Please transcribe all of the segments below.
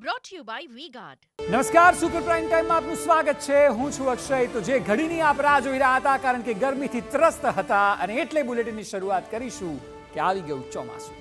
brought to you by V-Guard. નમસ્કાર, super prime ટાઈમમાં આપનું સ્વાગત છે. હું છું અક્ષય. તો જે ઘડીની આપ રાહ જોઈ રહ્યા હતા, કારણ કે ગરમીથી ત્રસ્ત હતા, અને એટલે બુલેટિનની શરૂઆત કરીશું કે આવી ગયું ચોમાસું.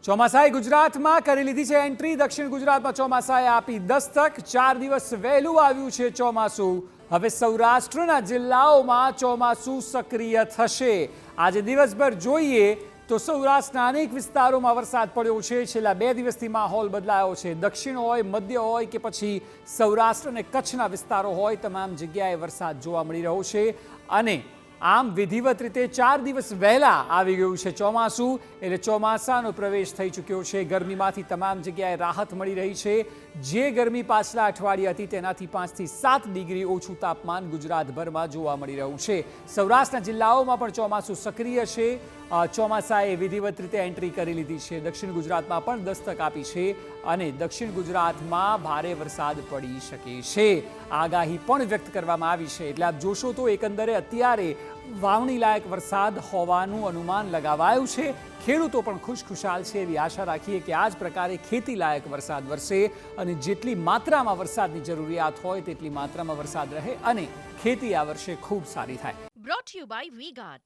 ચોમાસાએ ગુજરાતમાં કરી લીધી છે એન્ટ્રી. દક્ષિણ ગુજરાતમાં ચોમાસાએ આપી દસ્તક. 4 દિવસ વહેલું આવ્યું છે ચોમાસું. હવે સૌરાષ્ટ્રના જિલ્લાઓમાં ચોમાસું સક્રિય થશે. આજે દિવસભર જોઈએ તો સૌરાષ્ટ્રના અનેક વિસ્તારોમાં વરસાદ પડ્યો છે. છેલ્લા 2 દિવસથી માહોલ બદલાયો છે. દક્ષિણ હોય, મધ્ય હોય કે પછી સૌરાષ્ટ્ર અને કચ્છના વિસ્તારો હોય, તમામ જગ્યાએ વરસાદ જોવા મળી રહ્યો છે. અને આમ વિધિવત રીતે 4 દિવસ વહેલા આવી ગયું છે ચોમાસું. એટલે ચોમાસાનો પ્રવેશ થઈ ચૂક્યો છે. ગરમીમાંથી તમામ જગ્યાએ રાહત મળી રહી છે. જે ગરમી પાછલા અઠવાડિયે હતી તેનાથી 5 થી 7 ડિગ્રી ઓછું તાપમાન ગુજરાતભરમાં જોવા મળી રહ્યું છે. સૌરાષ્ટ્રના જિલ્લાઓમાં પણ ચોમાસું સક્રિય છે. ચોમાસાએ વિધિવત રીતે એન્ટ્રી કરી લીધી છે. દક્ષિણ ગુજરાતમાં પણ દસ્તક આપી છે અને દક્ષિણ ગુજરાતમાં ભારે વરસાદ પડી શકે છે. આગાહી પણ વ્યક્ત કરવામાં આવી છે. એટલે આપ જોશો તો એકંદરે અત્યારે વાવણી લાયક વરસાદ હોવાનું અનુમાન લગાવાયું છે. ખેડૂતો પણ ખુશખુશાલ છે. એવી આશા રાખીએ કે આ જ પ્રકારે ખેતી લાયક વરસાદ વરસે અને જેટલી માત્રામાં વરસાદની જરૂરિયાત હોય તેટલી માત્રામાં વરસાદ રહે અને ખેતી આ વર્ષે ખૂબ સારી થાય. Brought to you by V-Guard.